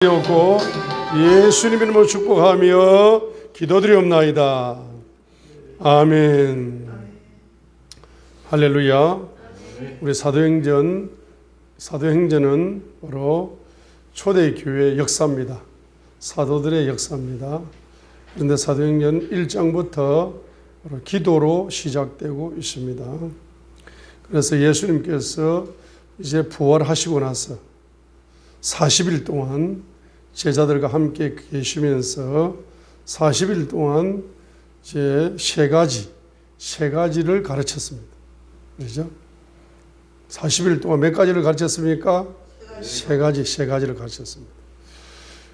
고 예수님 이름으로 축복하며 기도드리옵나이다. 아멘. 할렐루야. 우리 사도행전은 바로 초대교회의 역사입니다. 사도들의 역사입니다. 그런데 사도행전 1장부터 바로 기도로 시작되고 있습니다. 그래서 예수님께서 이제 부활하시고 나서 40일 동안 제자들과 함께 계시면서 40일 동안 이제 세 가지를 가르쳤습니다. 그렇죠? 40일 동안 몇 가지를 가르쳤습니까? 세 가지를 가르쳤습니다.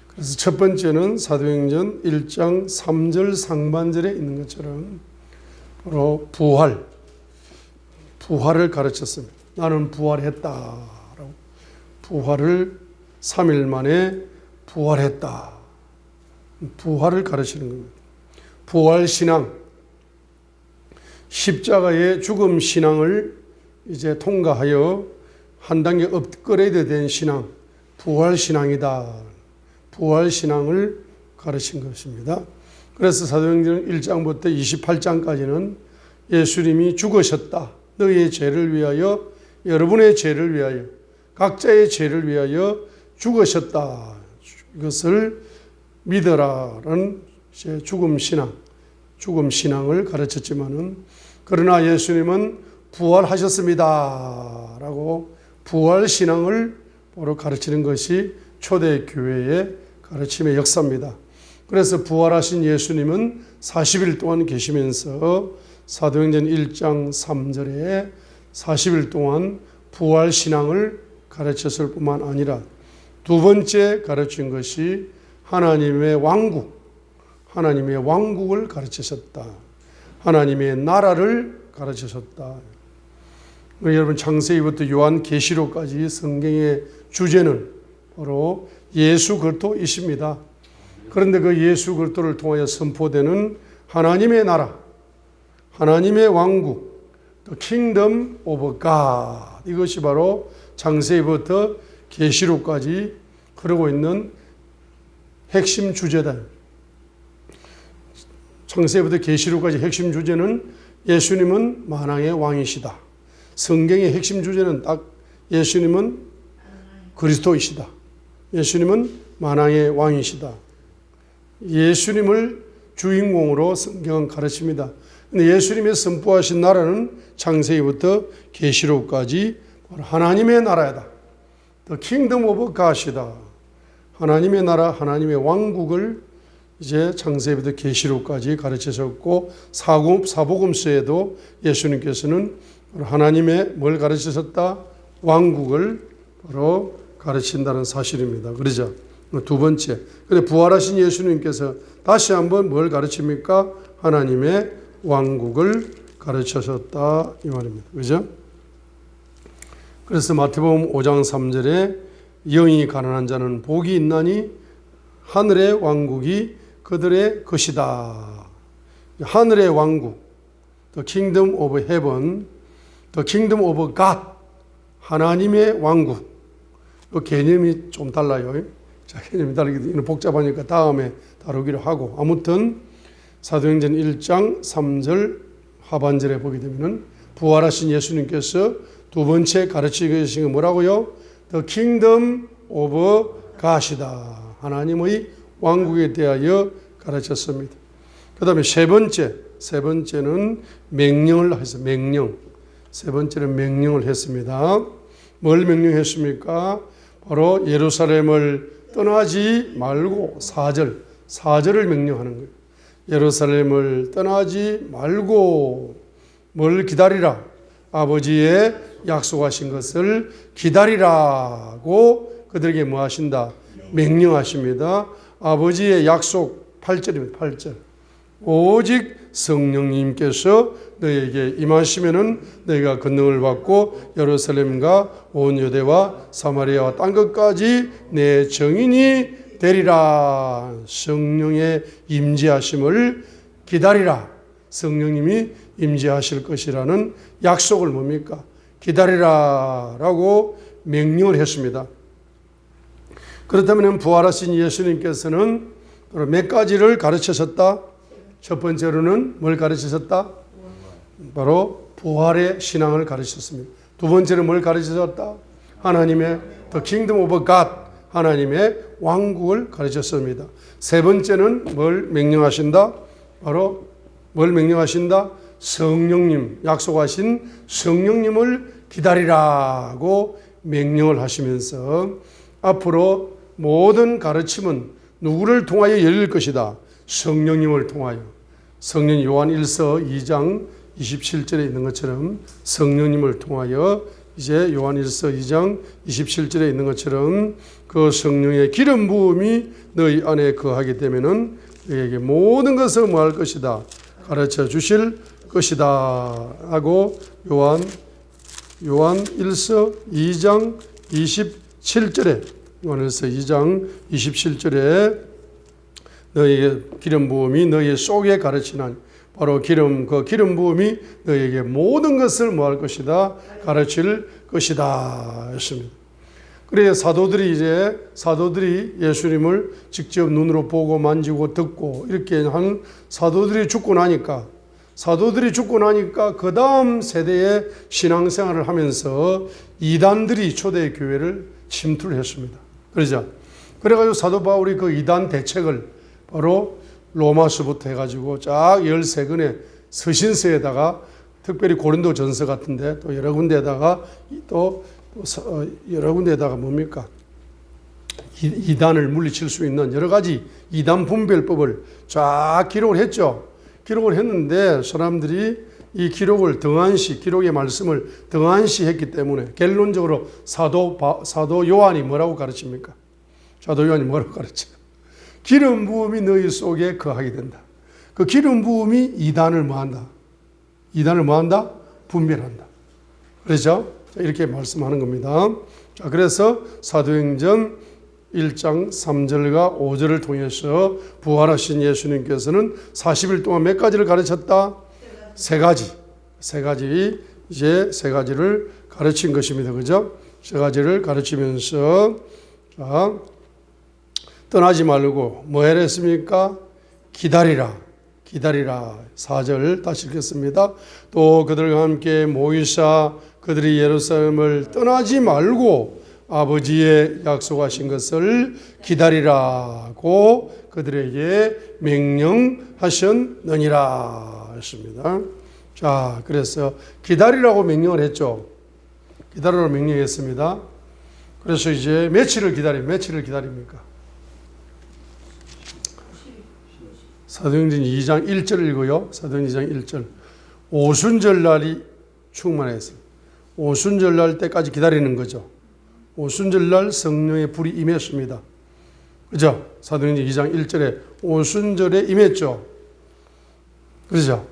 그래서 첫 번째는 사도행전 1장 3절 상반절에 있는 것처럼 바로 부활을 가르쳤습니다. 나는 부활했다라고. 부활을 3일 만에 부활했다. 부활을 가르치는 겁니다. 부활신앙, 십자가의 죽음 신앙을 이제 통과하여 한 단계 업그레이드 된 신앙, 부활신앙이다. 부활신앙을 가르친 것입니다. 그래서 사도행전 1장부터 28장까지는 예수님이 죽으셨다. 너희의 죄를 위하여, 여러분의 죄를 위하여, 각자의 죄를 위하여 죽으셨다. 이것을 믿어라라는 죽음 신앙을 가르쳤지만은, 그러나 예수님은 부활하셨습니다 라고 부활 신앙을 바로 가르치는 것이 초대교회의 가르침의 역사입니다. 그래서 부활하신 예수님은 40일 동안 계시면서 사도행전 1장 3절에 40일 동안 부활 신앙을 가르쳤을 뿐만 아니라 두 번째 가르친 것이 하나님의 왕국을 가르치셨다. 하나님의 나라를 가르치셨다. 여러분, 창세기부터 요한계시록까지 성경의 주제는 바로 예수 그리스도이십니다. 그런데 그 예수 그리스도를 통하여 선포되는 하나님의 나라, 하나님의 왕국, The Kingdom of God, 이것이 바로 창세기부터 계시록까지 흐르고 있는 핵심 주제다. 창세기부터 계시록까지 핵심 주제는 예수님은 만왕의 왕이시다. 성경의 핵심 주제는 딱 예수님은 그리스도이시다. 예수님은 만왕의 왕이시다. 예수님을 주인공으로 성경은 가르칩니다. 근데 예수님의 선포하신 나라는 창세기부터 계시록까지 하나님의 나라이다. The Kingdom of God이다. 하나님의 나라, 하나님의 왕국을 이제 창세기부터 계시록까지 가르치셨고, 사복음서에도 예수님께서는 하나님의 뭘 가르치셨다? 왕국을 바로 가르친다는 사실입니다. 그러죠? 두 번째. 근데 부활하신 예수님께서 다시 한번 뭘 가르칩니까? 하나님의 왕국을 가르치셨다 이 말입니다. 그죠? 그래서 마태복음 5장 3절에 영이 가난한 자는 복이 있나니 하늘의 왕국이 그들의 것이다. 하늘의 왕국, The Kingdom of Heaven, The Kingdom of God, 하나님의 왕국. 그 개념이 좀 달라요. 자, 개념이 다르기 때문에 복잡하니까 다음에 다루기로 하고, 아무튼 사도행전 1장 3절 하반절에 보게 되면은 부활하신 예수님께서 두 번째 가르치고 계신 게 뭐라고요? The Kingdom of God이다. 하나님의 왕국에 대하여 가르쳤습니다. 그 다음에 세 번째는 명령을 했습니다. 세 번째는 명령을 했습니다. 뭘 명령했습니까? 바로 예루살렘을 떠나지 말고 4절을 명령하는 거예요. 예루살렘을 떠나지 말고 뭘 기다리라. 아버지의 약속하신 것을 기다리라고 그들에게 뭐 하신다? 명령하십니다. 아버지의 약속 8절입니다. 8절. 오직 성령님께서 너에게 임하시면은 너희가 권능을 받고 예루살렘과 온 유대와 사마리아와 땅 끝까지 내 증인이 되리라. 성령의 임재하심을 기다리라. 성령님이 임재하실 것이라는 약속을 뭡니까? 기다리라라고 명령을 했습니다. 그렇다면 부활하신 예수님께서는 몇 가지를 가르치셨다? 첫 번째로는 뭘 가르치셨다? 바로 부활의 신앙을 가르치셨습니다. 두 번째로 뭘 가르치셨다? 하나님의 The Kingdom of God, 하나님의 왕국을 가르쳤습니다. 세 번째는 뭘 명령하신다? 바로 뭘 명령하신다? 성령님, 약속하신 성령님을 기다리라고 명령을 하시면서 앞으로 모든 가르침은 누구를 통하여 열릴 것이다? 성령님을 통하여. 성령 요한 1서 2장 27절에 있는 것처럼 성령님을 통하여 이제 요한 1서 2장 27절에 있는 것처럼 그 성령의 기름 부음이 너희 안에 거하게 되면은 너희에게 모든 것을 뭐 할 것이다? 가르쳐 주실 것이다 하고 요한 1서 2장 27절에 요한일서 2장 27절에 너희에게 기름 부음이 너희 속에 가르치는 바로 그 기름 부음이 너희에게 모든 것을 뭐 할 것이다? 가르칠 것이다 했습니다. 그래서 사도들이 예수님을 직접 눈으로 보고 만지고 듣고 이렇게 한 사도들이 죽고 나니까 그 다음 세대의 신앙생활을 하면서 이단들이 초대교회를 침투를 했습니다. 그러죠. 그래가지고 사도 바울이 그 이단 대책을 바로 로마서부터 해가지고 쫙 13권의 서신서에다가 특별히 고린도 전서 같은데 또 여러 군데에다가 뭡니까? 이단을 물리칠 수 있는 여러 가지 이단 분별법을 쫙 기록을 했죠. 기록을 했는데 사람들이 이 기록의 말씀을 등한시했기 때문에 결론적으로 사도 요한이 뭐라고 가르칩니까? 사도 요한이 뭐라고 가르쳐요? 기름 부음이 너희 속에 거하게 된다. 그 기름 부음이 이단을 뭐한다? 분별한다. 그렇죠? 이렇게 말씀하는 겁니다. 자, 그래서 사도행전 1장 3절과 5절을 통해서 부활하신 예수님께서는 40일 동안 몇 가지를 가르쳤다? 세 가지를 가르친 것입니다. 그죠? 세 가지를 가르치면서 자, 떠나지 말고 뭐 했습니까? 기다리라. 4절 다시 읽겠습니다. 또 그들과 함께 모이사 그들이 예루살렘을 떠나지 말고 아버지의 약속하신 것을 기다리라고 그들에게 명령하셨느니라 했습니다. 자, 그래서 기다리라고 명령을 했죠. 기다리라고 명령했습니다. 그래서 이제 며칠을 기다립니까? 사도행전 2장 1절 읽어요. 사도행전 2장 1절. 오순절 날이 충만했어요. 오순절 날 때까지 기다리는 거죠. 오순절 날 성령의 불이 임했습니다. 그죠? 사도행전 2장 1절에 오순절에 임했죠. 그죠?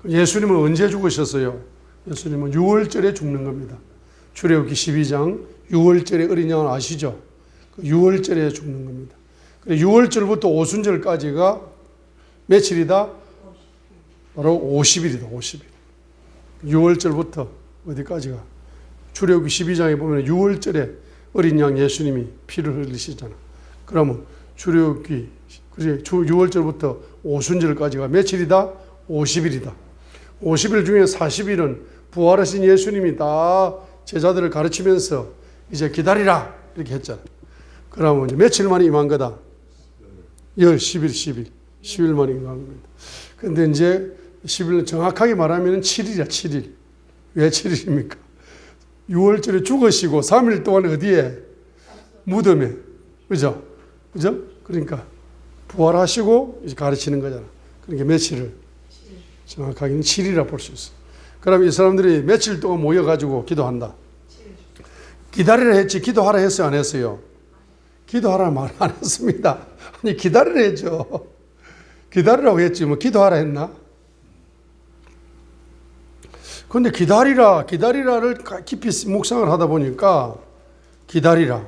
예수님은 언제 죽으셨어요? 예수님은 6월절에 죽는 겁니다. 출애굽기 12장 6월절에 어린 양을 아시죠? 6월절에 죽는 겁니다. 6월절부터 오순절까지가 며칠이다? 바로 50일이다. 50일. 6월절부터 어디까지가? 출애굽기 12장에 보면 6월절에 어린 양 예수님이 피를 흘리시잖아. 그러면 출애굽기 6월절부터 오순절까지가 며칠이다? 50일이다. 50일 중에 40일은 부활하신 예수님이 다 제자들을 가르치면서 이제 기다리라 이렇게 했잖아. 그러면 이제 며칠 만에 임한 거다? 10일 만에 임한 겁니다. 근데 이제 10일 정확하게 말하면 7일이야, 7일. 왜 7일입니까? 6월절에 죽으시고 3일 동안 어디에? 무덤에. 그죠? 그러니까 부활하시고 이제 가르치는 거잖아. 그러니까 며칠을? 정확하게는 7일이라 볼 수 있어. 그럼 이 사람들이 며칠 동안 모여가지고 기도한다. 기다리라 했지, 기도하라 했어요, 안 했어요? 기도하라 말 안 했습니다. 아니, 기다리라 했죠. 기다리라고 했지, 뭐 기도하라 했나? 그런데 기다리라를 깊이 묵상을 하다 보니까 기다리라.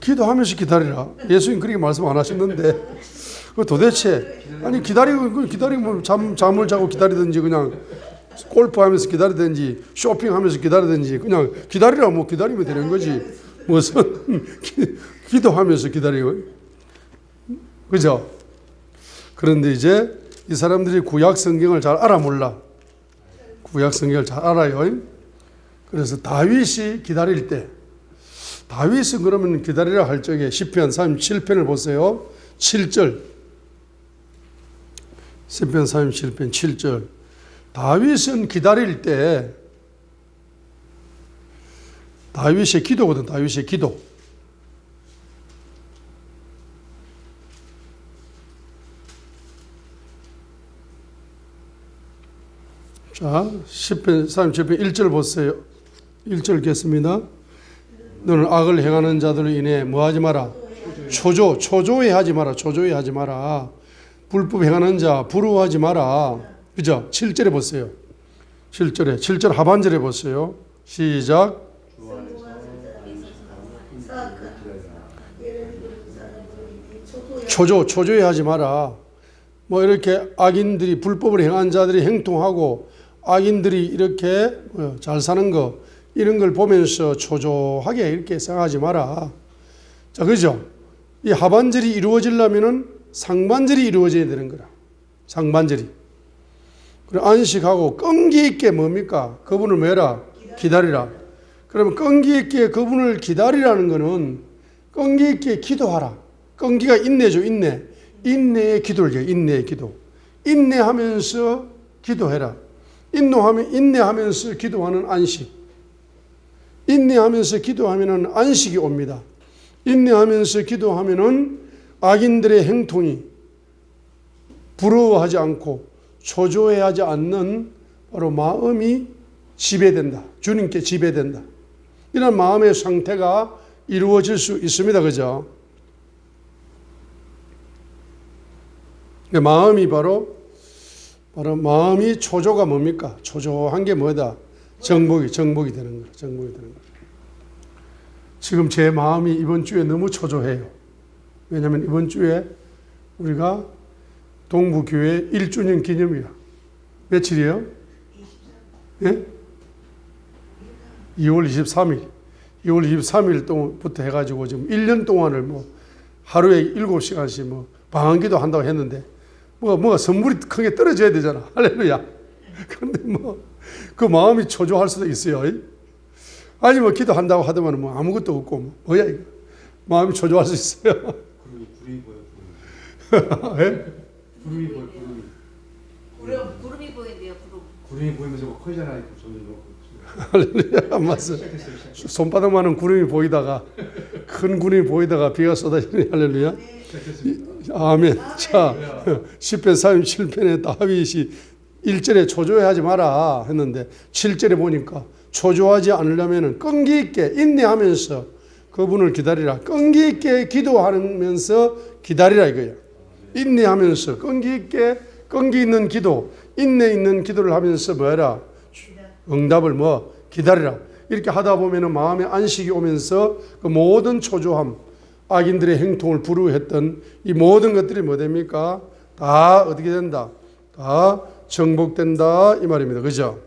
기도하면서 기다리라. 예수님 그렇게 말씀 안 하셨는데, 그 도대체, 아니, 기다리면 잠을 자고 기다리든지, 그냥 골프하면서 기다리든지, 쇼핑하면서 기다리든지, 그냥 기다리라, 뭐 기다리면 되는 거지. 무슨 기도하면서 기다리고, 그죠? 그런데 이제 이 사람들이 구약 성경을 잘 알아 몰라. 구약 성경을 잘 알아요. 그래서 다윗이 기다릴 때, 다윗은 그러면 기다리라 할 적에 시편 37편을 보세요. 7절. 시편 37편 7절. 다윗은 기다릴 때, 다윗의 기도거든. 다윗의 기도. 자, 시편 37편 1절 보세요. 1절 읽겠습니다. 너는 악을 행하는 자들로 인해 뭐하지 마라. 초조해 하지 마라. 초조해 하지 마라. 불법 행하는 자 부러워하지 마라. 그죠? 7절에 보세요. 7절 하반절에 보세요. 시작. 초조해 하지 마라. 뭐 이렇게 악인들이 불법을 행한 자들이 행동하고 악인들이 이렇게 잘 사는 거 이런 걸 보면서 초조하게 이렇게 생각하지 마라. 자, 그죠? 이 하반절이 이루어지려면은 상반절이 이루어져야 되는 거라. 상반절이. 그리고 안식하고 끈기 있게 뭡니까? 그분을 뭐해라? 기다리라. 그러면 끈기 있게 그분을 기다리라는 거는 끈기 있게 기도하라. 끈기가 인내죠, 인내. 인내의 기도를 해요, 인내의 기도. 인내하면서 기도해라. 인내하면서 기도하는 안식. 인내하면서 기도하면은 안식이 옵니다. 인내하면서 기도하면은 악인들의 행동이 부러워하지 않고 초조해하지 않는 바로 마음이 지배된다. 주님께 지배된다. 이런 마음의 상태가 이루어질 수 있습니다. 그죠? 마음이 바로 마음이 초조가 뭡니까? 초조한 게 뭐다? 정복이 되는 거예요. 정복이 되는 거예요. 지금 제 마음이 이번 주에 너무 초조해요. 왜냐하면 이번 주에 우리가 동부교회 1주년 기념이야. 며칠이에요? 예? 2월 23일. 2월 23일 동부터 해가지고 지금 1년 동안을 뭐 하루에 7시간씩 뭐 방언기도 한다고 했는데 뭐가 선물이 크게 떨어져야 되잖아. 할렐루야. 그런데 뭐 그 마음이 초조할 수도 있어요. 아니 뭐 기도한다고 하더만 뭐 아무것도 없고 뭐 뭐야 이거. 마음이 초조할 수 있어요. 구름이 보여. 예? 구름이 보여. 구름이 보인대요. 구름이 보이면서 뭐 커지잖아. 할렐루야. 맞어. 손바닥만한 구름이 보이다가 큰 구름이 보이다가 비가 쏟아지네. 할렐루야. 아멘. 자, 시편 37편에 다윗이 1절에 초조해하지 마라 했는데 7절에 보니까 초조하지 않으려면 끈기 있게 인내하면서 그분을 기다리라. 끈기 있게 기도하면서 기다리라 이거예요. 인내하면서 끈기 있는 기도, 인내 있는 기도를 하면서 뭐해라? 응답을 기다리라. 이렇게 하다 보면은 마음에 안식이 오면서 그 모든 초조함, 악인들의 행동을 부르했던 이 모든 것들이 뭐 됩니까? 다 어떻게 된다? 다 정복된다 이 말입니다. 그죠?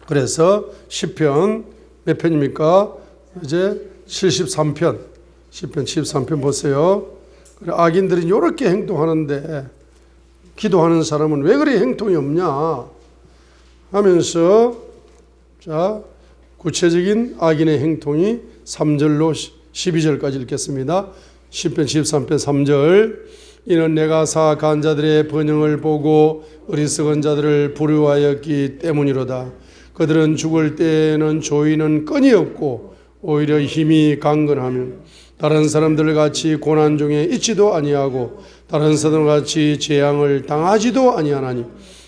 그래서 시편 몇 편입니까? 이제 73편. 시편 73편 보세요. 악인들이 이렇게 행동하는데 기도하는 사람은 왜 그리 행동이 없냐 하면서 자 구체적인 악인의 행동이 3절로 12절까지 읽겠습니다. 시편 13편 3절. 이는 내가 사악한 자들의 번영을 보고 어리석은 자들을 부러워하였기 때문이로다. 그들은 죽을 때에는 조이는 끈이 없고 오히려 힘이 강건하면 다른 사람들 같이 고난 중에 있지도 아니하고 다른 사람들 같이 재앙을 당하지도 아니하나니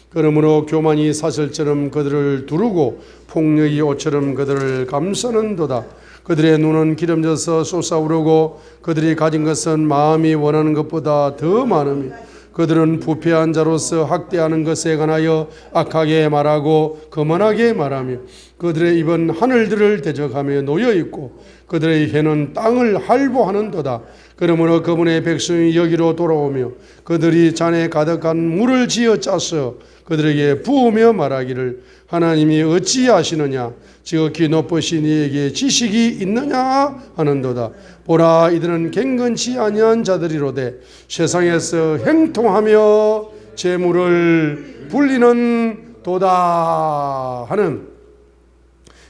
그러므로 교만이 사슬처럼 그들을 두르고 폭력이 옷처럼 그들을 감싸는도다. 그들의 눈은 기름져서 솟아오르고 그들이 가진 것은 마음이 원하는 것보다 더 많으며 그들은 부패한 자로서 학대하는 것에 관하여 악하게 말하고 거만하게 말하며 그들의 입은 하늘들을 대적하며 놓여있고 그들의 혀는 땅을 할보하는도다. 그러므로 그분의 백성이 여기로 돌아오며 그들이 잔에 가득한 물을 지어 짜서 그들에게 부으며 말하기를 하나님이 어찌하시느냐 지극히 높으신 이에게 지식이 있느냐 하는도다. 보라, 이들은 갱건치 아니한 자들이로되 세상에서 행통하며 재물을 불리는 도다 하는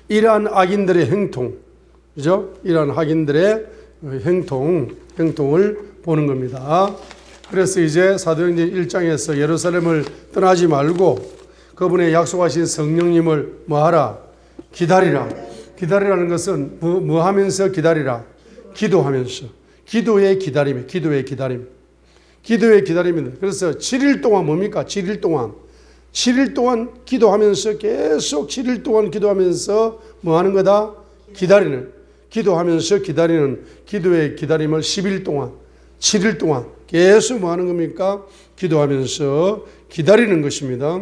이러한 악인들의 행통, 그죠? 이러한 악인들의 행통을 보는 겁니다. 그래서 이제 사도행전 1장에서 예루살렘을 떠나지 말고 그분의 약속하신 성령님을 뭐하라? 기다리라. 기다리라는 것은 뭐 하면서 기다리라? 기도하면서. 기도의 기다림. 기도의 기다림. 기도의 기다림입니다. 그래서 7일 동안 뭡니까? 7일 동안. 7일 동안 기도하면서 계속 7일 동안 기도하면서 뭐 하는 거다? 기다리는. 기도하면서 기다리는 기도의 기다림을 10일 동안, 7일 동안 계속 뭐 하는 겁니까? 기도하면서 기다리는 것입니다.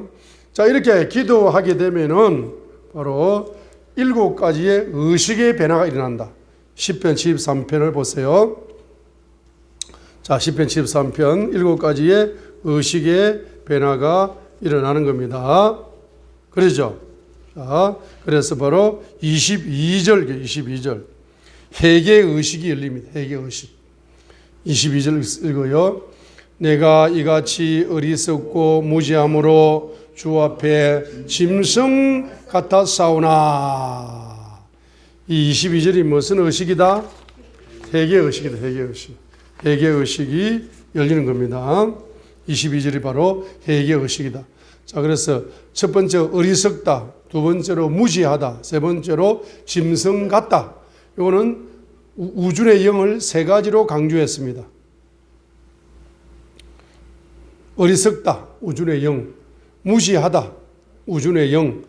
자, 이렇게 기도하게 되면은 바로 7가지의 의식의 변화가 일어난다. 10편 73편을 보세요. 자, 10편 73편 7가지의 의식의 변화가 일어나는 겁니다. 그러죠? 자, 그래서 바로 22절. 회개의 의식이 열립니다. 회개의 의식. 22절 읽어요. 내가 이같이 어리석고 무지함으로 주 앞에 짐승 같아 싸우나. 이 22절이 무슨 의식이다? 회개의 의식이다. 회개의 의식. 회개의 의식이 열리는 겁니다. 22절이 바로 회개의 의식이다. 자, 그래서 첫 번째 어리석다, 두 번째로 무지하다, 세 번째로 짐승 같다. 이거는 우준의 영을 3가지로 강조했습니다. 어리석다, 우준의 영, 무지하다, 우준의 영,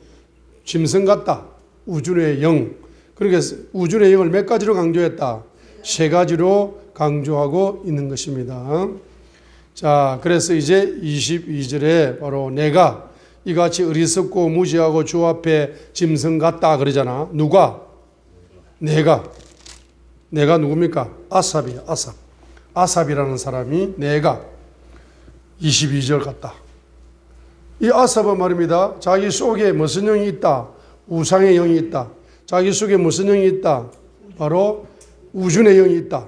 짐승 같다, 우준의 영. 그러니까 우준의 영을 몇 가지로 강조했다? 3가지로 강조하고 있는 것입니다. 자, 그래서 이제 22절에 바로 내가 이같이 어리석고 무지하고 주 앞에 짐승 같다 그러잖아. 누가? 내가 누굽니까? 아삽이야. 아삽이라는 사람이 내가 22절 같다. 이 아삽은 말입니다. 자기 속에 무슨 영이 있다? 우상의 영이 있다. 자기 속에 무슨 영이 있다? 바로 우준의 영이 있다.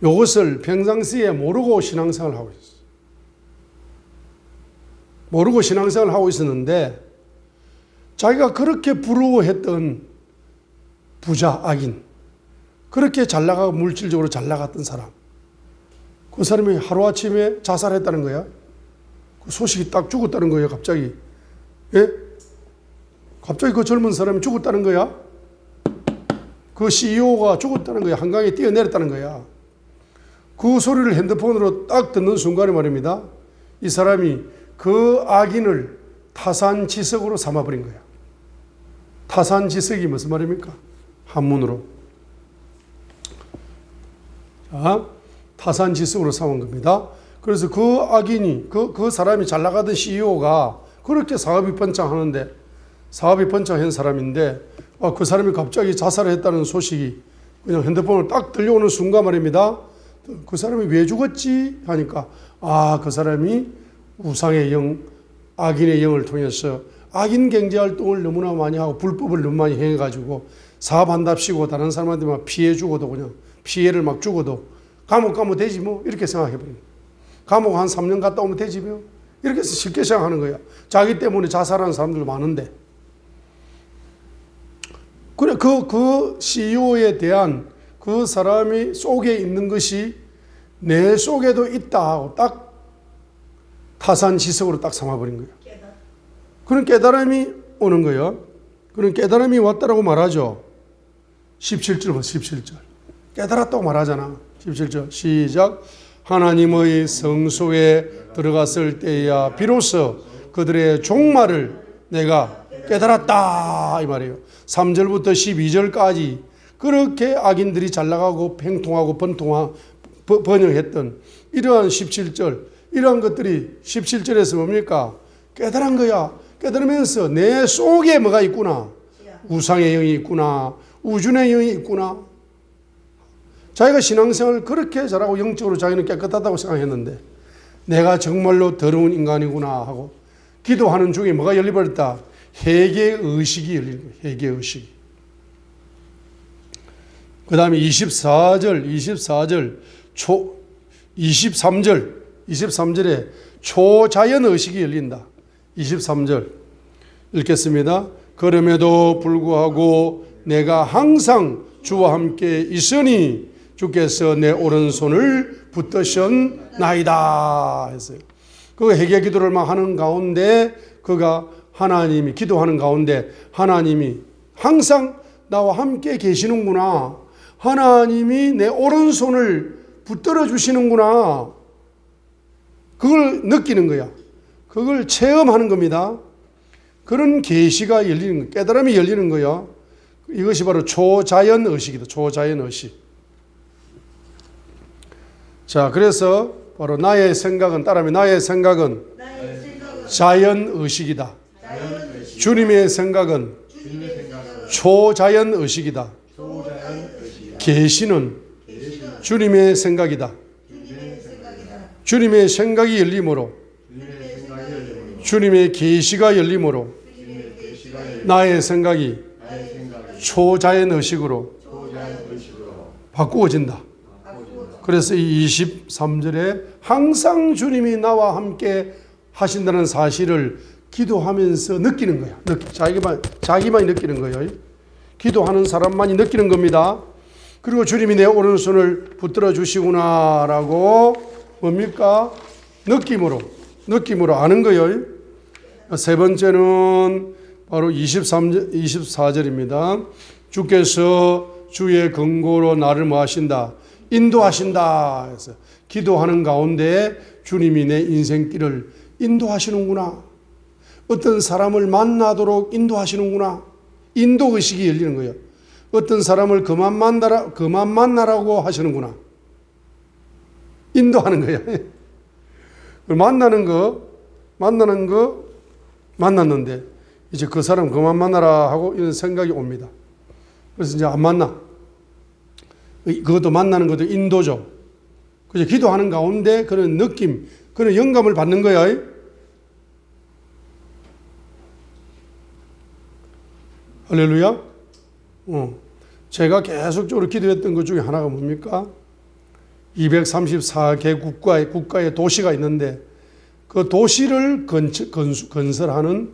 이것을 평상시에 모르고 신앙생활을 하고 있었어요. 모르고 신앙생활을 하고 있었는데 자기가 그렇게 부러워했던 부자, 악인, 그렇게 잘 나가고 물질적으로 잘 나갔던 사람, 그 사람이 하루아침에 자살했다는 거야. 그 소식이 딱 죽었다는 거예요, 갑자기. 예? 갑자기 그 젊은 사람이 죽었다는 거야. 그 CEO가 죽었다는 거야. 한강에 뛰어내렸다는 거야. 그 소리를 핸드폰으로 딱 듣는 순간에 말입니다. 이 사람이 그 악인을 타산지석으로 삼아버린 거야. 타산지석이 무슨 말입니까? 한문으로. 자, 타산지석으로 삼은 겁니다. 그래서 그 악인이, 그 사람이 잘 나가던 CEO가 그렇게 사업이 번창하는데, 사업이 번창한 사람인데, 그 사람이 갑자기 자살을 했다는 소식이 그냥 핸드폰을 딱 들려오는 순간 말입니다. 그 사람이 왜 죽었지? 하니까, 그 사람이 우상의 영, 악인의 영을 통해서 악인 경제 활동을 너무나 많이 하고 불법을 너무 많이 행해가지고 사업한답시고 다른 사람한테 막 피해 주고도 그냥 피해를 막 주고도 감옥 가면 되지 뭐 이렇게 생각해버립니다. 감옥 한 3년 갔다 오면 되지 뭐 이렇게 해서 쉽게 생각하는 거야. 자기 때문에 자살하는 사람들 많은데. 그래 그 CEO에 대한 그 사람이 속에 있는 것이 내 속에도 있다 하고 딱 타산지석으로 딱 삼아버린 거예요. 그런 깨달음이 오는 거예요. 그런 깨달음이 왔다라고 말하죠. 17절 봐, 17절. 깨달았다고 말하잖아. 17절 시작. 하나님의 성소에 들어갔을 때야 비로소 그들의 종말을 내가 깨달았다 이 말이에요. 3절부터 12절까지 그렇게 악인들이 잘 나가고 팽통하고 번영했던 이러한 17절, 이러한 것들이 17절에서 뭡니까? 깨달은 거야. 깨달으면서 내 속에 뭐가 있구나. 우상의 영이 있구나. 우준의 영이 있구나. 자기가 신앙생활을 그렇게 잘하고 영적으로 자기는 깨끗하다고 생각했는데 내가 정말로 더러운 인간이구나 하고 기도하는 중에 뭐가 열려버렸다. 회개 의식이 열리는 거예요. 회개 의식이. 그 다음에 23절, 23절에 초자연 의식이 열린다. 23절 읽겠습니다. 그럼에도 불구하고 내가 항상 주와 함께 있으니 주께서 내 오른손을 붙드셨나이다 했어요. 그 회개 기도를 막 하는 가운데 그가 하나님이 기도하는 가운데 하나님이 항상 나와 함께 계시는구나. 하나님이 내 오른손을 붙들어 주시는구나. 그걸 느끼는 거야. 그걸 체험하는 겁니다. 그런 계시가 열리는 거야. 깨달음이 열리는 거야. 이것이 바로 초자연 의식이다. 초자연 의식. 자, 그래서 바로 나의 생각은 따라하면 나의 생각은 자연 의식이다. 주님의 생각은 초자연 의식이다. 계시는 주님의 생각이다. 주님의 생각이 열림으로 주님의 계시가 열림으로 나의 생각이 초자연 의식으로 바꾸어진다. 그래서 이 23절에 항상 주님이 나와 함께 하신다는 사실을 기도하면서 느끼는 거야. 자기만이 느끼는 거예요. 기도하는 사람만이 느끼는 겁니다. 그리고 주님이 내 오른손을 붙들어 주시구나라고 뭡니까? 느낌으로 아는 거예요. 세 번째는 바로 24절입니다. 주께서 주의 근고로 나를 뭐 하신다? 인도하신다. 해서 기도하는 가운데 주님이 내 인생길을 인도하시는구나. 어떤 사람을 만나도록 인도하시는구나. 인도의식이 열리는 거예요. 어떤 사람을 그만 만나라고 하시는구나. 인도하는 거야. 만났는데 이제 그 사람 그만 만나라 하고 이런 생각이 옵니다. 그래서 이제 안 만나. 그것도 만나는 것도 인도죠. 그래서 기도하는 가운데 그런 느낌, 그런 영감을 받는 거야. 할렐루야. 제가 계속적으로 기도했던 것 중에 하나가 뭡니까? 234개 국가의 도시가 있는데 그 도시를 건설하는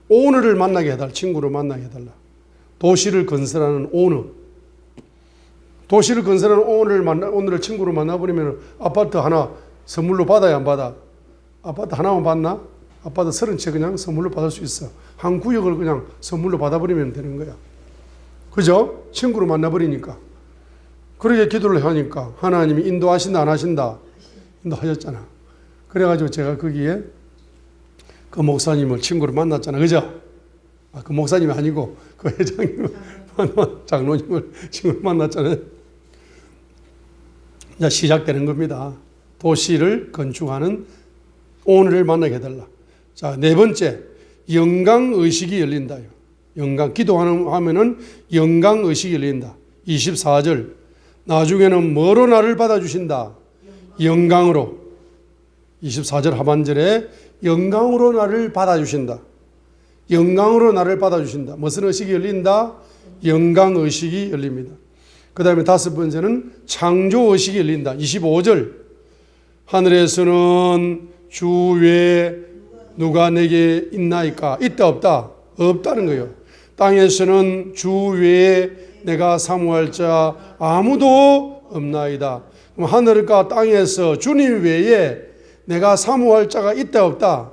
오너를 만나게 해달라. 친구로 만나게 해달라. 도시를 건설하는 오너. 도시를 건설하는 오너를 친구로 만나버리면 아파트 하나 선물로 받아야 안 받아? 아파트 하나만 받나? 아파트 30채 그냥 선물로 받을 수 있어. 한 구역을 그냥 선물로 받아버리면 되는 거야. 그죠? 친구로 만나버리니까. 그렇게 기도를 하니까 하나님이 인도하신다 안 하신다? 인도하셨잖아. 그래가지고 제가 거기에 그 목사님을 친구로 만났잖아. 그죠? 그 목사님이 아니고 그 회장님을 장로님을 친구로 만났잖아요. 이제 시작되는 겁니다. 도시를 건축하는 오너를 만나게 해달라. 자, 네 번째, 영광의식이 열린다. 기도하면은 영광의식이 열린다. 24절, 나중에는 뭐로 나를 받아주신다? 영광으로. 24절 하반절에 영광으로 나를 받아주신다. 영광으로 나를 받아주신다. 무슨 의식이 열린다? 영광의식이 열립니다. 그 다음에 다섯 번째는 창조의식이 열린다. 25절, 하늘에서는 주 외에 누가 내게 있나이까? 있다 없다? 없다는 거예요. 땅에서는 주 외에 내가 사모할 자 아무도 없나이다. 그럼 하늘과 땅에서 주님 외에 내가 사모할 자가 있다 없다?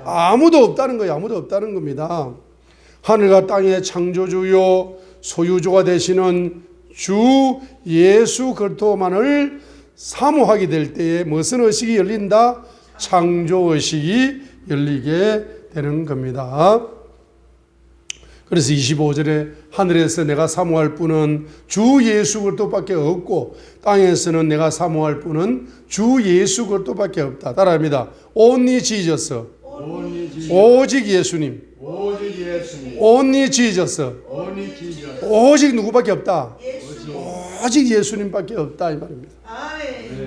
아무도 없다는 거예요. 아무도 없다는 겁니다. 하늘과 땅의 창조주요 소유주가 되시는 주 예수 그리스도만을 사모하게 될 때에 무슨 의식이 열린다? 창조의식이 열리게 되는 겁니다. 그래서 25절에 하늘에서 내가 사모할 분은 주 예수 그리스도밖에 없고 땅에서는 내가 사모할 분은 주 예수 그리스도밖에 없다. 따라합니다. Only Jesus. 오직 예수님. Only Jesus. 오직 누구밖에 없다? 오직 예수님밖에 없다 이 말입니다.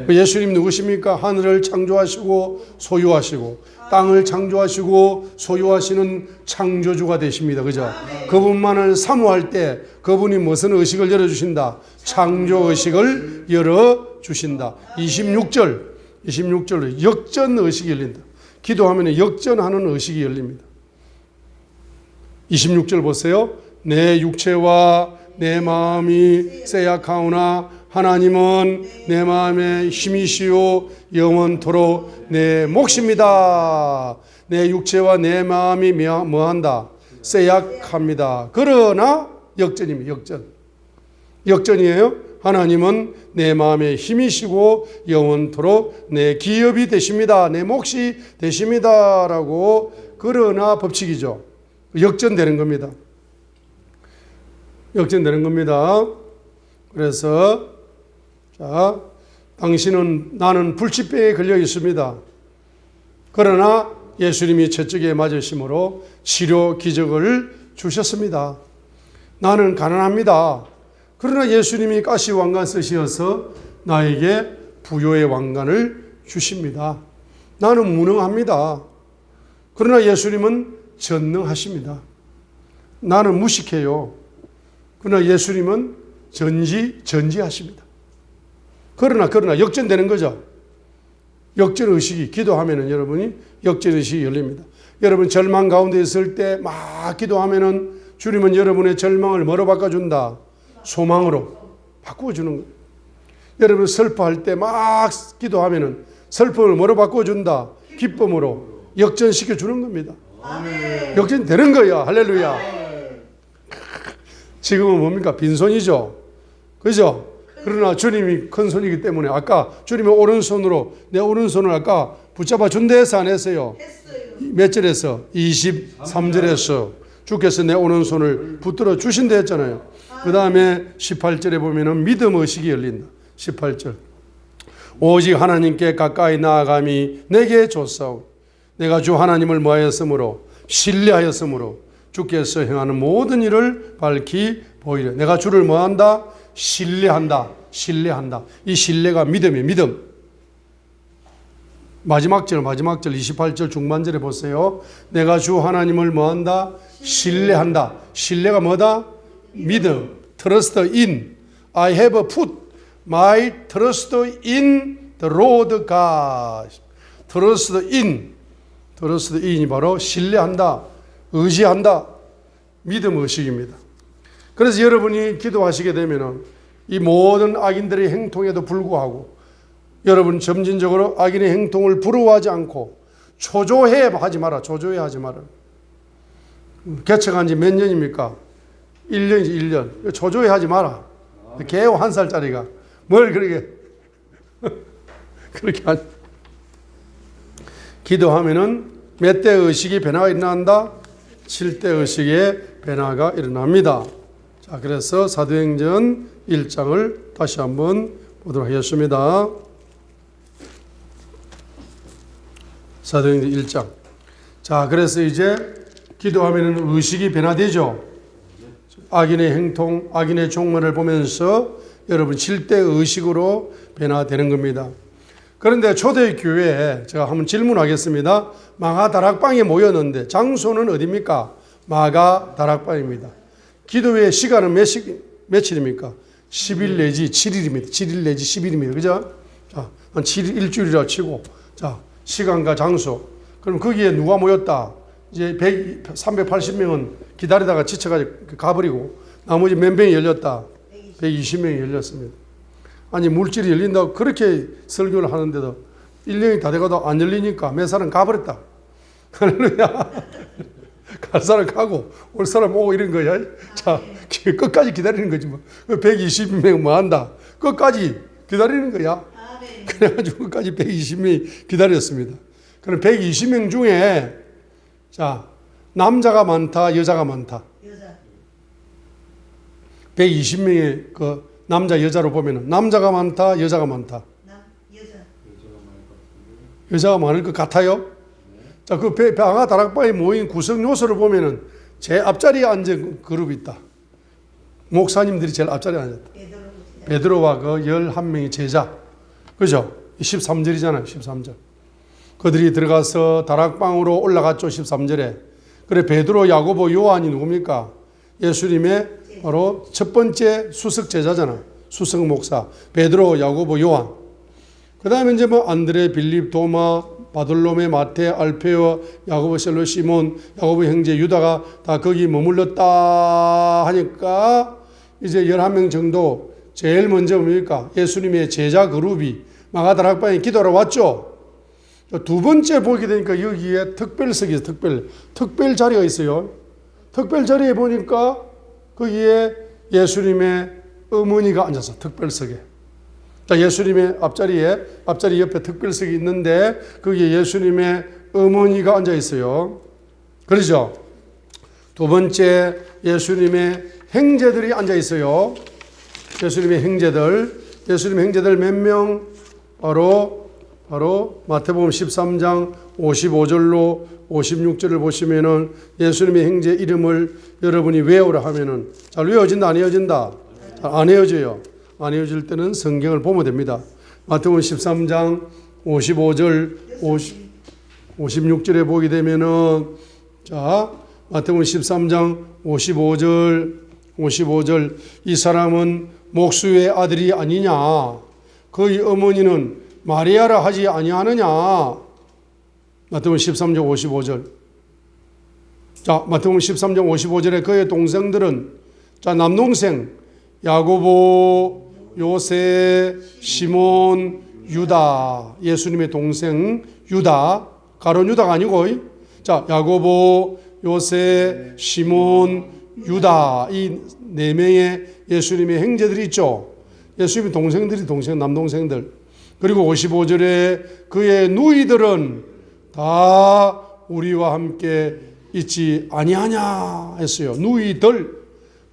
그 예수님 누구십니까? 하늘을 창조하시고 소유하시고 땅을 창조하시고 소유하시는 창조주가 되십니다. 그죠? 그분만을 사모할 때 그분이 무슨 의식을 열어주신다? 창조 의식을 열어주신다. 26절로 역전 의식이 열린다. 기도하면 역전하는 의식이 열립니다. 26절 보세요. 내 육체와 내 마음이 쇠약하오나 하나님은 내 마음의 힘이시요 영원토록 내 몫입니다. 내 육체와 내 마음이 뭐한다? 쇠약합니다. 그러나 역전입니다. 역전이에요. 하나님은 내 마음의 힘이시고 영원토록 내 기업이 되십니다. 내 몫이 되십니다. 라고 그러나 법칙이죠. 역전되는 겁니다. 역전되는 겁니다. 그래서 자, 나는 불치병에 걸려 있습니다. 그러나 예수님이 저쪽에 맞으심으로 치료 기적을 주셨습니다. 나는 가난합니다. 그러나 예수님이 가시 왕관 쓰셔서 나에게 부요의 왕관을 주십니다. 나는 무능합니다. 그러나 예수님은 전능하십니다. 나는 무식해요. 그러나 예수님은 전지하십니다. 그러나 역전되는 거죠. 역전의식이 기도하면은 여러분이 역전의식이 열립니다. 여러분 절망 가운데 있을 때 막 기도하면은 주님은 여러분의 절망을 뭐로 바꿔준다? 소망으로 바꿔주는 거예요. 여러분 슬퍼할 때 막 기도하면은 슬픔을 뭐로 바꿔준다? 기쁨으로 역전시켜 주는 겁니다. 아멘. 역전되는 거야. 할렐루야. 지금은 뭡니까? 빈손이죠. 그죠? 그러나 주님이 큰 손이기 때문에 아까 주님의 오른손으로 내 오른손을 아까 붙잡아 준다 해서 안 했어요? 몇 절에서? 23절에서 주께서 내 오른손을 붙들어 주신다 했잖아요. 그 다음에 18절에 보면은 믿음 의식이 열린다. 18절. 오직 하나님께 가까이 나아감이 내게 좋사오. 내가 주 하나님을 뭐하였으므로? 신뢰하였으므로 주께서 행하는 모든 일을 밝히 보이려. 내가 주를 뭐한다? 신뢰한다. 이 신뢰가 믿음이에요. 믿음. 마지막 절 28절 중반절에 보세요. 내가 주 하나님을 뭐한다? 신뢰한다. 신뢰가 뭐다? 믿음. Trust in. I have put my trust in the Lord God. Trust in이 바로 신뢰한다. 의지한다. 믿음 의식입니다. 그래서 여러분이 기도하시게 되면 이 모든 악인들의 행동에도 불구하고 여러분 점진적으로 악인의 행동을 부러워하지 않고 초조해하지 마라. 개척한 지 몇 년입니까? 1년이지 1년. 초조해하지 마라. 개호 1살짜리가 뭘 그렇게 하지. 기도하면은 몇 대 의식이 변화가 일어난다? 7대 의식의 변화가 일어납니다. 자, 그래서 사도행전 1장을 다시 한번 보도록 하겠습니다. 사도행전 1장. 자, 그래서 이제 기도하면 의식이 변화되죠. 악인의 행동, 악인의 종말을 보면서 여러분 7대 의식으로 변화되는 겁니다. 그런데 초대교회에 제가 한번 질문하겠습니다. 마가 다락방에 모였는데 장소는 어디입니까? 마가 다락방입니다. 기도의 시간은 며칠입니까? 10일 내지 7일입니다. 7일 내지 10일입니다. 그죠? 자, 한 7일, 일주일이라고 치고, 자, 시간과 장소. 그럼 거기에 누가 모였다? 이제 380명은 기다리다가 지쳐가지고 가버리고, 나머지 몇 명이 열렸다? 120명이 열렸습니다. 아니, 물질이 열린다고 그렇게 설교를 하는데도 1년이 다 돼가도 안 열리니까 몇 사람 가버렸다. 할렐루야. 갈 사람 가고 올 사람 오고 이런 거야. 자, 끝까지 기다리는 거지 뭐. 120명 뭐 한다. 끝까지 기다리는 거야. 그래가지고 끝까지 120명이 기다렸습니다. 그럼 120명 중에 자, 남자가 많다, 여자가 많다. 120명의 그 남자, 여자로 보면은 남자가 많다, 여자가 많다. 여자가 많을 것 같아요. 자, 그 방아 다락방에 모인 구성 요소를 보면은 제 앞자리에 앉은 그룹이 있다. 목사님들이 제일 앞자리에 앉았다. 베드로와 그 11명의 제자. 그죠? 13절이잖아요. 13절. 그들이 들어가서 다락방으로 올라갔죠. 13절에. 그래 베드로, 야고보, 요한이 누굽니까? 예수님의 바로 첫 번째 수석 제자잖아. 수석 목사. 베드로, 야고보, 요한. 그 다음에 이제 뭐 안드레, 빌립, 도마, 바돌로메, 마테, 알페오, 야고보, 셀로, 시몬, 야고보 형제, 유다가 다 거기 머물렀다 하니까 이제 11명 정도 제일 먼저 뭡니까? 예수님의 제자 그룹이 마가다락방에 기도하러 왔죠. 두 번째 보게 되니까 여기에 특별석이 있어요. 특별 자리가 있어요. 특별 자리에 보니까 거기에 예수님의 어머니가 앉아서 특별석에. 자, 예수님의 앞자리 옆에 특별석이 있는데 거기에 예수님의 어머니가 앉아 있어요. 그러죠? 두 번째 예수님의 형제들이 앉아 있어요. 예수님의 형제들 몇 명? 바로 마태복음 13장 55절로 56절을 보시면은 예수님의 형제 이름을 여러분이 외우라 하면은 잘 외워진다, 안 외워진다? 안 외워져요. 안 외워질 때는 성경을 보면 됩니다. 마태복음 13장 55절, 56절에 보게 되면은 자, 마태복음 13장 55절 이 사람은 목수의 아들이 아니냐? 그의 어머니는 마리아라 하지 아니하느냐? 마태복음 13장 55절. 자, 마태복음 13장 55절에 그의 동생들은 자, 남동생 야고보, 요세, 시몬, 유다. 예수님의 동생 유다. 가룟 유다가 아니고 자, 야고보, 요세, 시몬, 유다. 이 네 명의 예수님의 형제들이 있죠. 예수님의 남동생들. 그리고 55절에 그의 누이들은 다 우리와 함께 있지 아니하냐 했어요.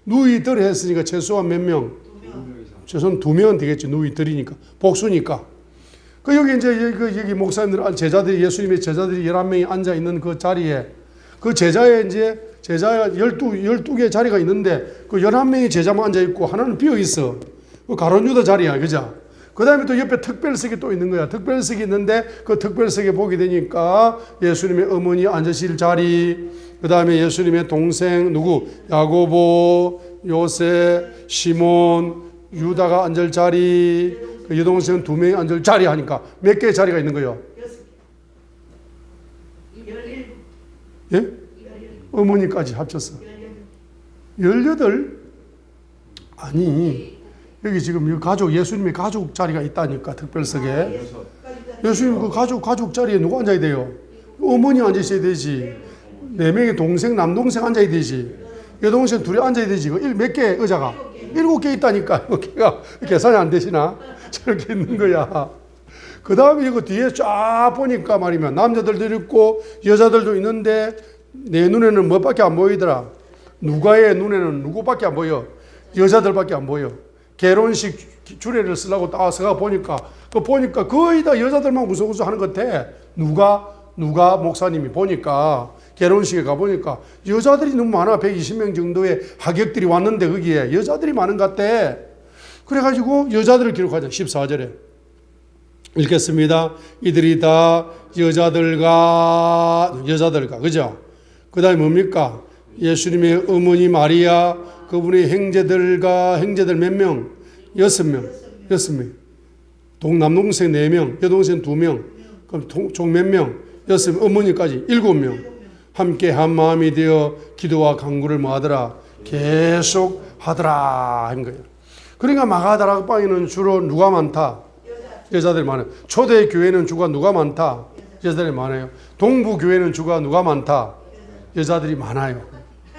누이들 했으니까 최소한 몇 명? 최소한 2명은 되겠죠. 누이들이니까. 복수니까. 그 여기 이제 여기 목사님들, 제자들이, 예수님의 제자들이 11명이 앉아 있는 그 자리에 그 제자의 이제 제자가 12개 자리가 있는데 그 11명이 제자만 앉아 있고 하나는 비어 있어. 그 가룟 유다 자리야. 그죠? 그 다음에 또 옆에 특별석이 또 있는 거야. 특별석이 있는데 그 특별석에 보게 되니까 예수님의 어머니 앉으실 자리, 그 다음에 예수님의 동생 누구? 야고보, 요세, 시몬, 유다가 앉을 자리, 그 여동생 2명이 앉을 자리 하니까 몇 개의 자리가 있는 거예요? 예? 어머니까지 합쳐서 18? 아니 여기 지금 예수님의 가족 자리가 있다니까. 특별석에 예수님 그 가족 자리에 누구 앉아야 돼요? 어머니 앉으셔야 되지. 4명의 동생 남동생 앉아야 되지. 여동생 2이 앉아야 되지. 몇 개 의자가? 7개 있다니까. 걔가 계산이 안 되시나? 저렇게 있는 거야. 그 다음에 이거 뒤에 쫙 보니까 말이면 남자들도 있고 여자들도 있는데 내 눈에는 뭐밖에 안 보이더라? 누가의 눈에는 누구밖에 안 보여? 여자들밖에 안 보여. 결혼식 주례를 쓰려고 딱 서가 보니까 거의 다 여자들만 우스우스 하는 것 같아. 누가 목사님이 보니까 결혼식에 가보니까 여자들이 너무 많아. 120명 정도의 하객들이 왔는데 거기에 여자들이 많은 것 같아. 그래가지고 여자들을 기록하자. 14절에 읽겠습니다. 이들이 다 여자들과 그죠? 그 다음에 뭡니까? 예수님의 어머니 마리아, 그분의 형제들 몇 명? 6명. 남동생 4명, 여동생 2명. 그럼 총 몇 명? 6명, 어머니까지 7명. 함께 한 마음이 되어 기도와 간구를 뭐하더라? 계속 하더라 한 거예요. 그러니까 마가다락방에는 주로 누가 많다? 여자들이 많아요. 초대 교회는 주가 누가 많다? 여자들이 많아요. 동부 교회는 주가 누가 많다? 여자들이 많아요.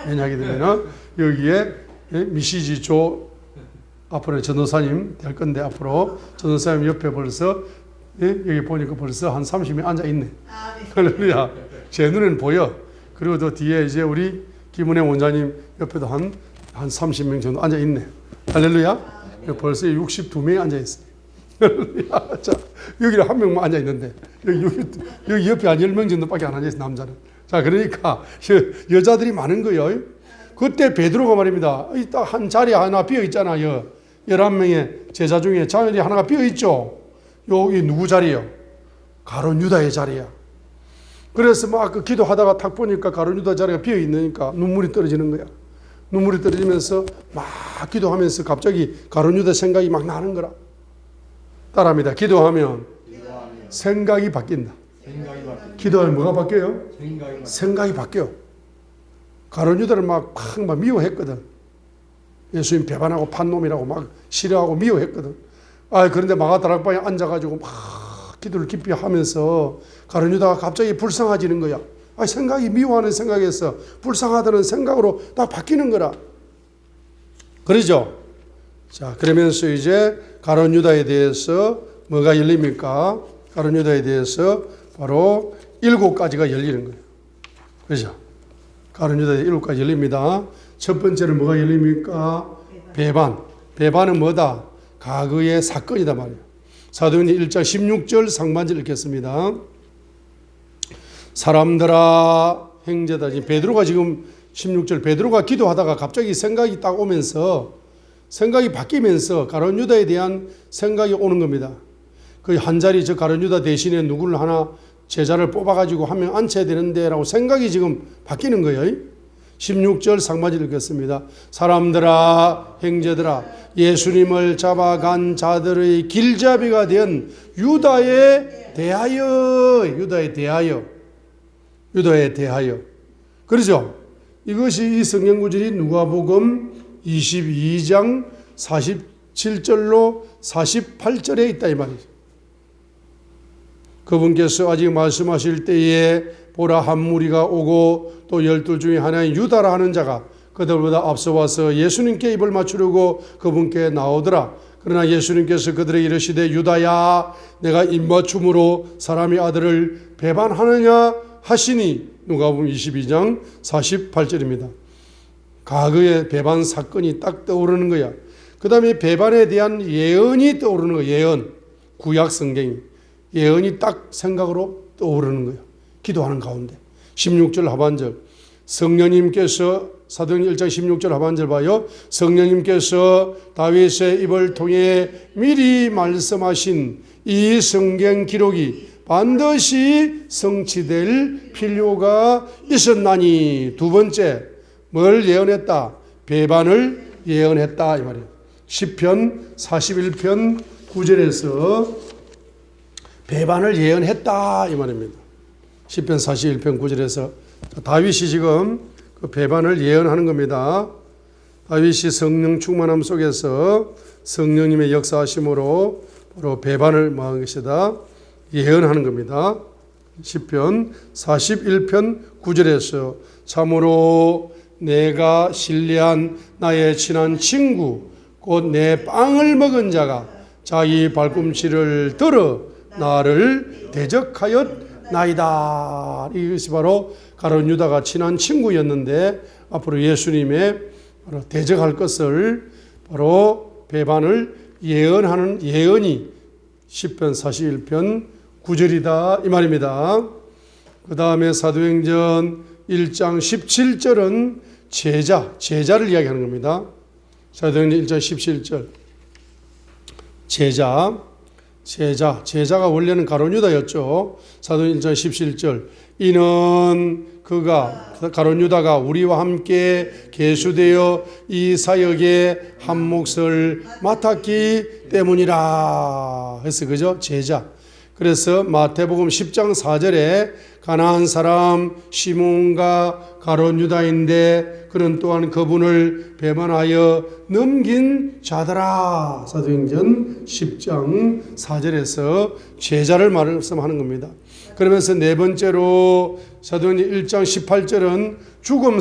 왜냐하게 되면 여기에 미시지조 앞으로 전도사님 될 건데 앞으로 전도사님 옆에 벌써 여기 보니까 벌써 한 30명 앉아 있네. 할렐루야. 제 눈에는 보여. 그리고 또 뒤에 이제 우리 김은혜 원장님 옆에도 한 30명 정도 앉아 있네. 할렐루야. 벌써 62명이 앉아 있어요. 할렐루야. 자, 여기는 한 명만 앉아 있는데 여기 옆에 한 10명 정도밖에 안 앉아 있어, 남자는. 자, 그러니까 여자들이 많은 거예요. 그때 베드로가 말입니다. 딱 한 자리 하나 비어 있잖아요. 11명의 제자 중에 자리 하나가 비어 있죠. 여기 누구 자리요? 가룟 유다의 자리야. 그래서 막 그 기도하다가 탁 보니까 가룟 유다 자리가 비어 있으니까 눈물이 떨어지는 거야. 눈물이 떨어지면서 막 기도하면서 갑자기 가룟 유다 생각이 막 나는 거라. 따라합니다. 기도하면 생각이 바뀐다. 생각이 바뀌. 기도하면 뭐가 바뀌어요? 생각이 바뀌. 생각이 바뀌어. 가룟 유다를 막 미워했거든. 예수님 배반하고 판놈이라고 막 싫어하고 미워했거든. 그런데 마가다락방에 앉아가지고 막 기도를 깊이 하면서 가룟 유다가 갑자기 불쌍해지는 거야. 생각이 미워하는 생각에서 불쌍하다는 생각으로 딱 바뀌는 거라. 그러죠? 자, 그러면서 이제 가룟 유다에 대해서 뭐가 열립니까? 가룟 유다에 대해서 바로 7가지가 열리는 거예요. 그죠? 가룟 유다에 7가지 열립니다. 첫 번째는 뭐가 열립니까? 배반. 배반은 뭐다? 과거의 사건이다 말이에요. 사도행전 1장 16절 상반절 읽겠습니다. 사람들아 형제다. 베드로가 지금 16절 베드로가 기도하다가 갑자기 생각이 딱 오면서 생각이 바뀌면서 가룟 유다에 대한 생각이 오는 겁니다. 그 한 자리 저 가룟 유다 대신에 누구를 하나 제자를 뽑아가지고 한 명 앉혀야 되는데 라고 생각이 지금 바뀌는 거예요. 16절 상반절 읽겠습니다. 사람들아 형제들아 예수님을 잡아간 자들의 길잡이가 된 유다에 대하여 그렇죠? 이것이 이 성경 구절이 누가복음 22장 47절로 48절에 있다 이 말이죠. 그분께서 아직 말씀하실 때에 보라 한 무리가 오고 또 12 중에 하나인 유다라 하는 자가 그들보다 앞서 와서 예수님께 입을 맞추려고 그분께 나오더라. 그러나 예수님께서 그들에게 이르시되 유다야 내가 입맞춤으로 사람의 아들을 배반하느냐 하시니 누가복음 22장 48절입니다. 과거의 배반 사건이 딱 떠오르는 거야. 그 다음에 배반에 대한 예언이 떠오르는 거야. 예언. 구약 성경이. 예언이 딱 생각으로 떠오르는 거예요. 기도하는 가운데. 16절 하반절. 성령님께서 사도행전 1장 16절 하반절 봐요. 성령님께서 다윗의 입을 통해 미리 말씀하신 이 성경 기록이 반드시 성취될 필요가 있었나니. 두 번째, 뭘 예언했다? 배반을 예언했다 이 말이에요. 시편 41편 9절에서 배반을 예언했다 이 말입니다. 시편 41편 9절에서 다윗이 지금 그 배반을 예언하는 겁니다. 다윗이 성령 충만함 속에서 성령님의 역사하심으로 바로 배반을 뭐한 것이다 예언하는 겁니다. 시편 41편 9절에서 참으로 내가 신뢰한 나의 친한 친구 곧 내 빵을 먹은 자가 자기 발꿈치를 들어 나를 대적하였나이다. 이것이 바로 가룟 유다가 친한 친구였는데 앞으로 예수님의 바로 대적할 것을 바로 배반을 예언하는 예언이 시편 41편 9절이다 이 말입니다. 그 다음에 사도행전 1장 17절은 제자를 이야기하는 겁니다. 사도행전 1장 17절 제자가 원래는 가룟 유다였죠. 사도행전 1장 17절 이는 그가 가룟 유다가 우리와 함께 계수되어 이 사역에 한 몫을 맡았기 때문이라 했어. 그죠? 제자. 그래서 마태복음 10장 4절에 가나안 사람 시몬과 가룟 유다인데 그는 또한 그분을 배반하여 넘긴 자더라. 사도행전 10장 4절에서 제자를 말씀하는 겁니다. 그러면서 네 번째로 사도행전 1장 18절은 죽음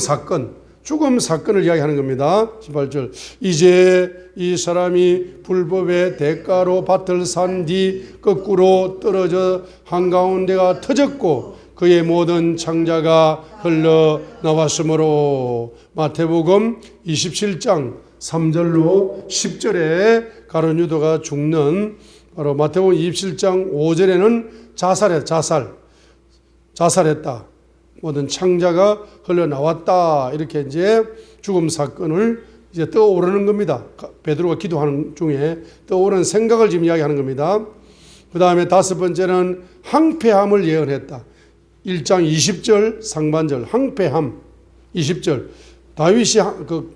사건을 이야기하는 겁니다. 18절 이제 이 사람이 불법의 대가로 밭을 산 뒤 거꾸로 떨어져 한가운데가 터졌고 그의 모든 창자가 흘러나왔으므로 마태복음 27장 3절로 10절에 가룟 유다가 죽는 바로 마태복음 27장 5절에는 자살했다. 모든 창자가 흘러나왔다. 이렇게 이제 죽음 사건을 이제 떠오르는 겁니다. 베드로가 기도하는 중에 떠오르는 생각을 지금 이야기하는 겁니다. 그 다음에 다섯 번째는 항폐함을 예언했다. 1장 20절 상반절 항폐함 20절 다윗이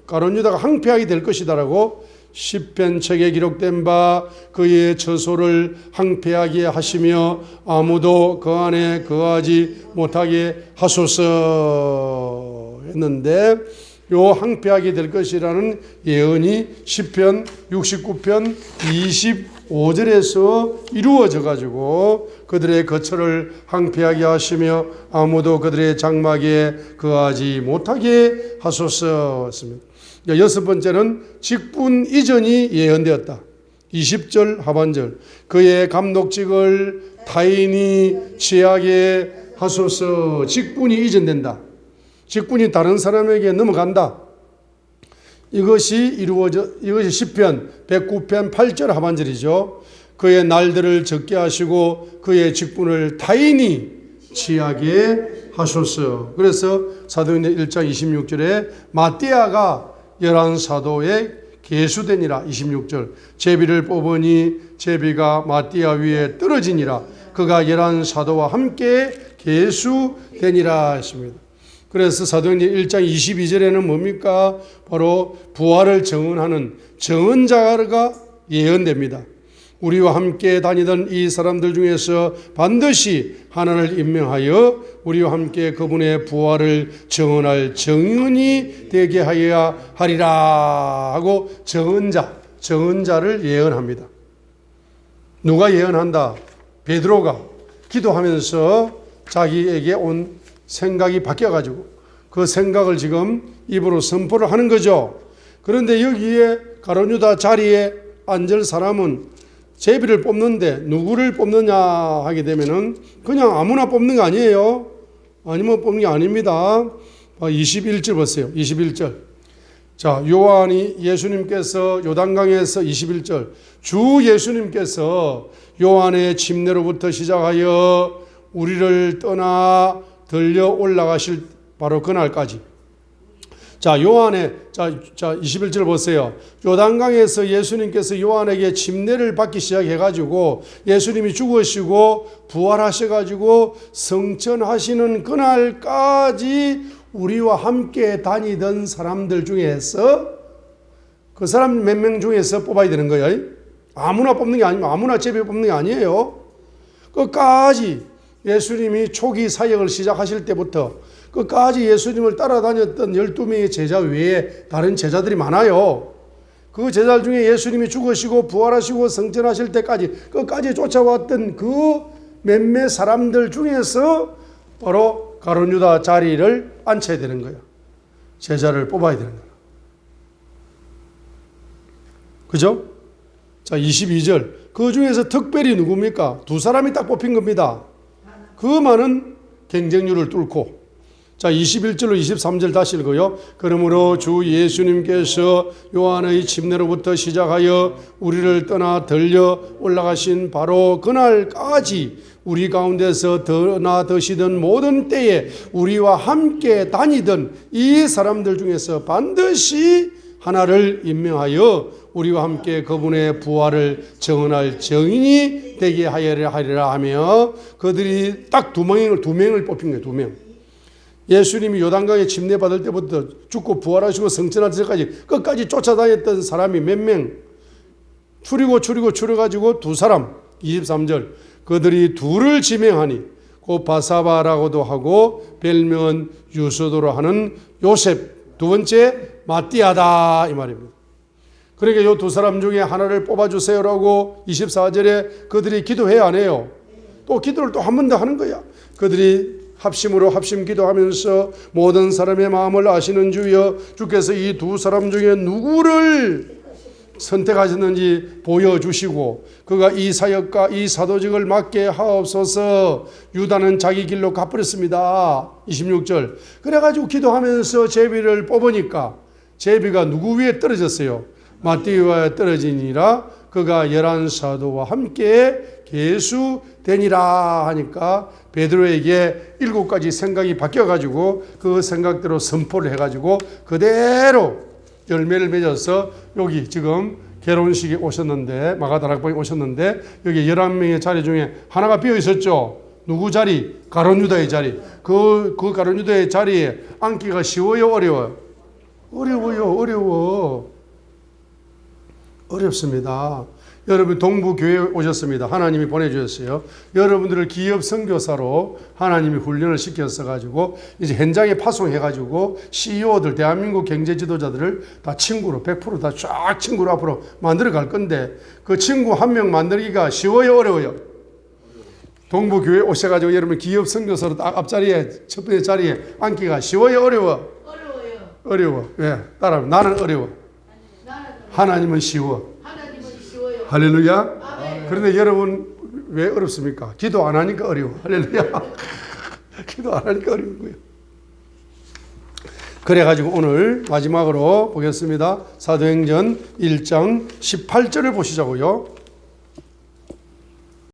가룟 유다가 항폐하게 될 것이다라고 시편 책에 기록된 바 그의 처소를 항폐하게 하시며 아무도 그 안에 거하지 못하게 하소서 했는데 요 항폐하게 될 것이라는 예언이 시편 69편 25절에서 이루어져 가지고 그들의 거처를 항폐하게 하시며 아무도 그들의 장막에 거하지 못하게 하소서 했습니다. 여섯 번째는 직분 이전이 예언되었다. 20절 하반절 그의 감독직을 타인이 취하게 하소서. 직분이 이전된다. 직분이 다른 사람에게 넘어간다. 이것이 시편 109편 8절 하반절이죠. 그의 날들을 적게 하시고 그의 직분을 타인이 취하게 하소서. 그래서 사도행전 1장 26절에 마띠아가 열한 사도의 계수되니라. 26절 제비를 뽑으니 제비가 마띠아 위에 떨어지니라. 그가 열한 사도와 함께 계수되니라 했습니다. 그래서 사도행전 1장 22절에는 뭡니까? 바로 부활을 증언하는 증언자가 예언됩니다. 우리와 함께 다니던 이 사람들 중에서 반드시 하나를 임명하여 우리와 함께 그분의 부활을 증언할 증언이 되게 하여야 하리라 하고 증언자를 예언합니다. 누가 예언한다? 베드로가 기도하면서 자기에게 온 생각이 바뀌어가지고 그 생각을 지금 입으로 선포를 하는 거죠. 그런데 여기에 가룟 유다 자리에 앉을 사람은 제비를 뽑는데 누구를 뽑느냐 하게 되면은 그냥 아무나 뽑는 게 아니에요. 아니면 뽑는 게 아닙니다. 21절 보세요. 21절. 자, 요한이 예수님께서 요단강에서 21절 주 예수님께서 요한의 침례로부터 시작하여 우리를 떠나 들려 올라가실 바로 그날까지. 자, 21절 보세요. 요단강에서 예수님께서 요한에게 침례를 받기 시작해가지고 예수님이 죽으시고 부활하셔가지고 성천하시는 그날까지 우리와 함께 다니던 사람들 중에서 그 사람 몇 명 중에서 뽑아야 되는 거예요. 아무나 뽑는 게 아니고 아무나 제비 뽑는 게 아니에요. 끝까지 예수님이 초기 사역을 시작하실 때부터 끝까지 예수님을 따라다녔던 12명의 제자 외에 다른 제자들이 많아요. 그 제자들 중에 예수님이 죽으시고 부활하시고 성천하실 때까지 끝까지 쫓아왔던 그 몇몇 사람들 중에서 바로 가룟 유다 자리를 앉혀야 되는 거예요. 제자를 뽑아야 되는 거예요. 그죠? 자, 22절. 그 중에서 특별히 누굽니까? 두 사람이 딱 뽑힌 겁니다. 그 많은 경쟁률을 뚫고. 자, 21절로 23절 다시 읽어요. 그러므로 주 예수님께서 요한의 침례로부터 시작하여 우리를 떠나 들려 올라가신 바로 그날까지 우리 가운데서 떠나 드시던 모든 때에 우리와 함께 다니던 이 사람들 중에서 반드시 하나를 임명하여 우리와 함께 그분의 부활을 증언할 증인이 되게 하리라 하며 그들이 딱 두 명을 뽑힌 거예요. 두 명. 예수님이 요단강에 침례 받을 때부터 죽고 부활하시고 성천할 때까지 끝까지 쫓아다녔던 사람이 몇 명? 추려가지고 두 사람. 23절. 그들이 둘을 지명하니 곧 바사바라고도 하고 별명은 유수도로 하는 요셉. 두 번째 마띠아다 이 말입니다. 그러니까 이 두 사람 중에 하나를 뽑아주세요라고 24절에 그들이 기도해야 안 해요. 또 기도를 또 한 번 더 하는 거야. 그들이 합심으로 합심 기도하면서 모든 사람의 마음을 아시는 주여 주께서 이 두 사람 중에 누구를 선택하셨는지 보여주시고 그가 이 사역과 이 사도직을 맡게 하옵소서. 유다는 자기 길로 가버렸습니다. 26절. 그래가지고 기도하면서 제비를 뽑으니까 제비가 누구 위에 떨어졌어요? 마띠아에 떨어지니라 그가 열한 사도와 함께 계수되니라 하니까 베드로에게 7가지 생각이 바뀌어가지고 그 생각대로 선포를 해가지고 그대로 열매를 맺어서 여기 지금 결혼식에 오셨는데 마가다락방에 오셨는데 여기 11명의 자리 중에 하나가 비어 있었죠. 누구 자리? 가룟 유다의 자리. 그 가룟 유다의 자리에 앉기가 쉬워요, 어려워요? 어려워요. 어렵습니다. 여러분 동부교회에 오셨습니다. 하나님이 보내주셨어요. 여러분들을 기업 선교사로 하나님이 훈련을 시켰어 가지고 이제 현장에 파송해 가지고 CEO들 대한민국 경제 지도자들을 다 친구로 100% 다 쫙 친구로 앞으로 만들어 갈 건데 그 친구 한 명 만들기가 쉬워요, 어려워요? 동부교회에 오셔가지고 여러분 기업 선교사로 딱 앞자리에 첫 번째 자리에 앉기가 쉬워요, 어려워? 어려워. 왜? 따라하면 나는 어려워. 하나님은 쉬워. 할렐루야. 아멘. 그런데 여러분 왜 어렵습니까? 기도 안 하니까 어려워. 할렐루야. 기도 안 하니까 어려운 거예요. 그래가지고 오늘 마지막으로 보겠습니다. 사도행전 1장 18절을 보시자고요.